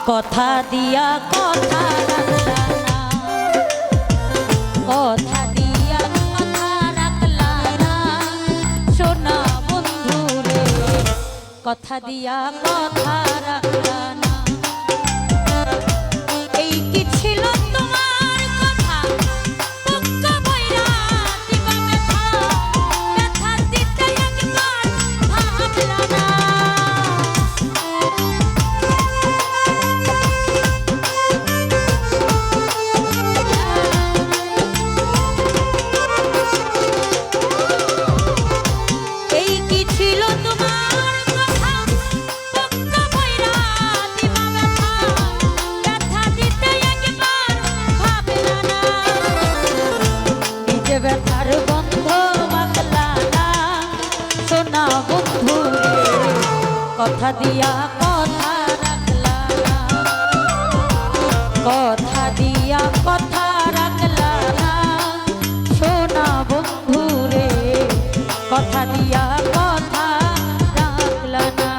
কথা দিয়া কথা রাখলা না, কথা দিয়া কথা রাখলা না সোনা বন্ধু রে, কথা দিয়া কথা রাখলা না। এই কি ছিল তোমার কথা, বুকটা বইরা দিবা ব্যথা, ব্যথা দিতে একবার ভাবলা না। এই কি ছিল তোমার কথা, বুকটা বইরা দিবা ব্যথা, ব্যথা দিতে একবার ভাবলা না। নিজে ব্যথার গন্ধ মাখলা না সোনা বন্ধু রে, কথা দিয়া কথা রাখলা না, কথা দিয়া কথা রাখলা না সোনা বন্ধু রে, কথা দিয়া কথা রাখলা না।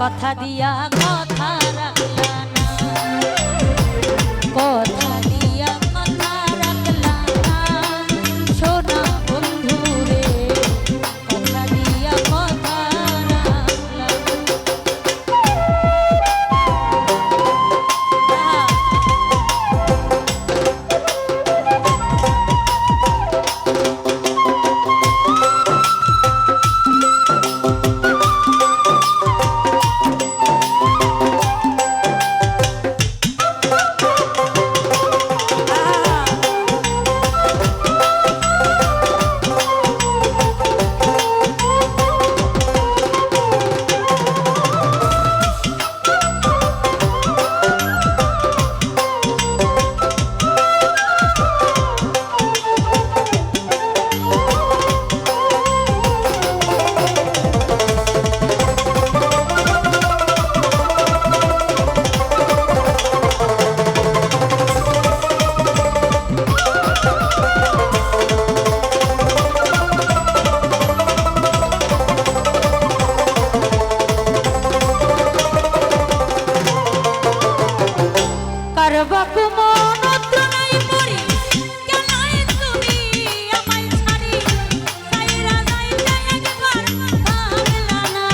কথা দিয়া কথা রাখলা না, কথা দিয়া কথা রাখলা না সোনা বন্ধু রে, কথা দিয়া কথা রাখলা বাপু মনত নাই পড়ি, কেন তুমি আমায় ছাড়ি, সাইরা যাইতে একবার ভাবলা না।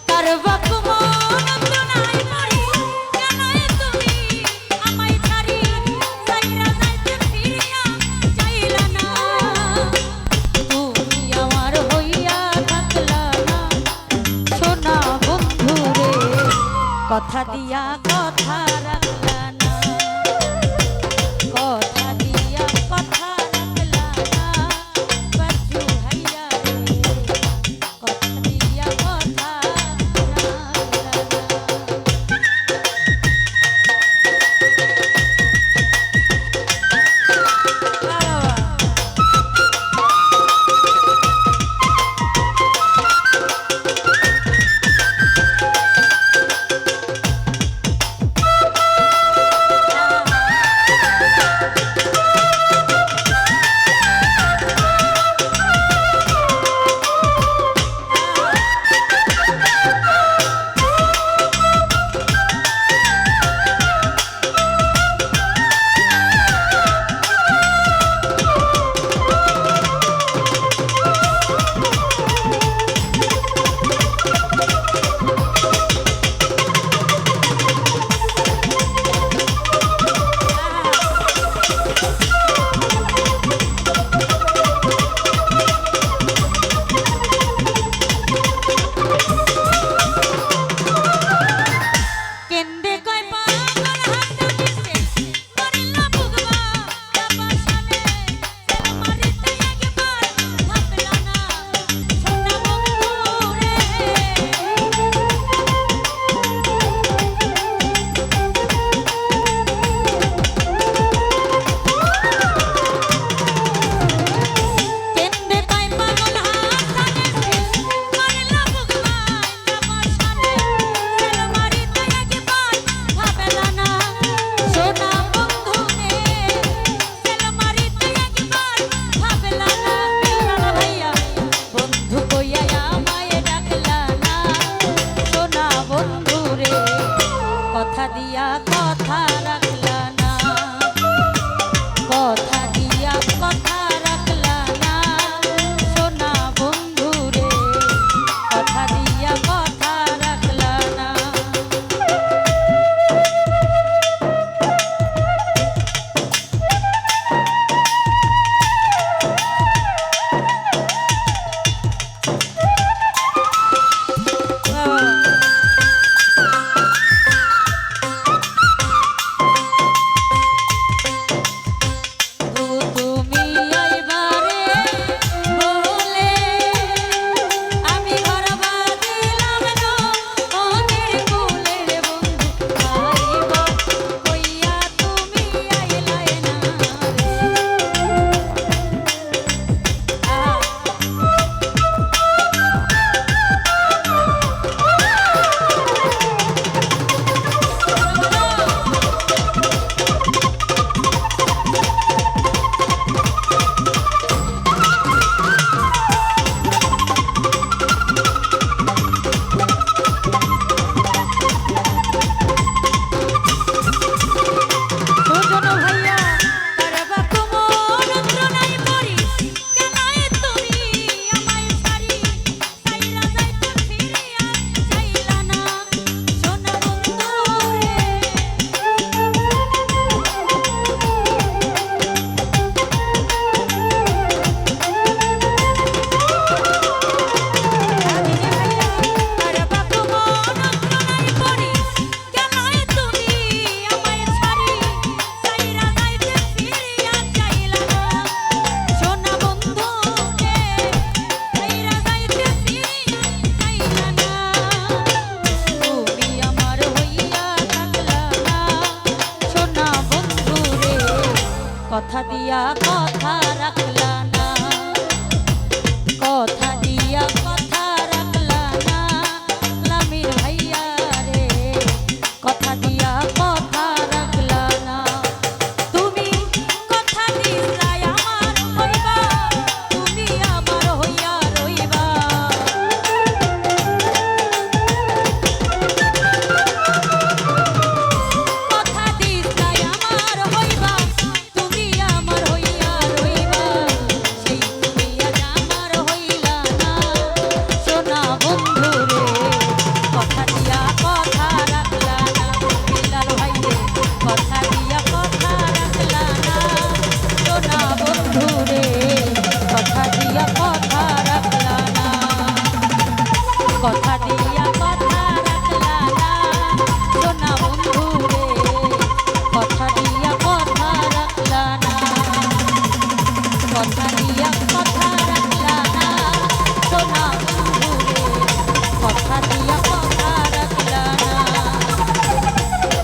তার বাপু মনত নাই পড়ি, কেন তুমি আমায় ছাড়ি, সাইরা কথা দিয়া কথা রাখলা না, কথা দিয়া কথা রাখলা না বাজু ভাইয়া রে, কথা দিয়া কথা রাখলা না। কথা রাখলা না, কথা দিয়া কথা রাখলা না, লামির ভাইয়া রে কথা দিয়া কথা রাখলা না। তুমি কথা দিলা আমার হইবা, তুমি আমার হইয়া রইবা। কথা দিলা আমার হইবা, তুমি আমার হইয়া রইবা। সেই তুমি আজ আমার হইলা না, সোনা বন্ধু রে কথা দিয়া কথা রাখলা না। বিলাল ভাই রে কথা দিয়া কথা রাখলা না, সোনা বন্ধু রে কথা দিয়া কথা রাখলা না। কথা দিয়া কথা রাখলা না, সোনা বন্ধু রে কথা দিয়া কথা রাখলা না। কথা দিয়া কথা রাখলা না, সোনা বন্ধু রে কথা দিয়া কথা রাখলা না।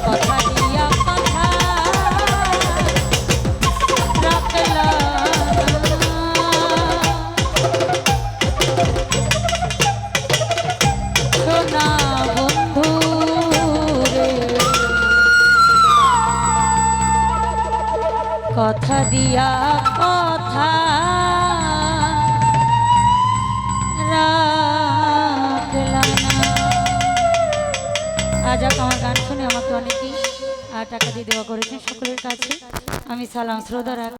কথা দিয়া কথা রাখলা না। সোনা বন্ধু রে কথা দিয়া কথা রাখলা না। আজ আমার গান শুনে আমাকে অনেকেই টাকা দিয়ে দেওয়া করেছেন। সকলের কাছে আমি সালাম শ্রদ্ধা রাখি।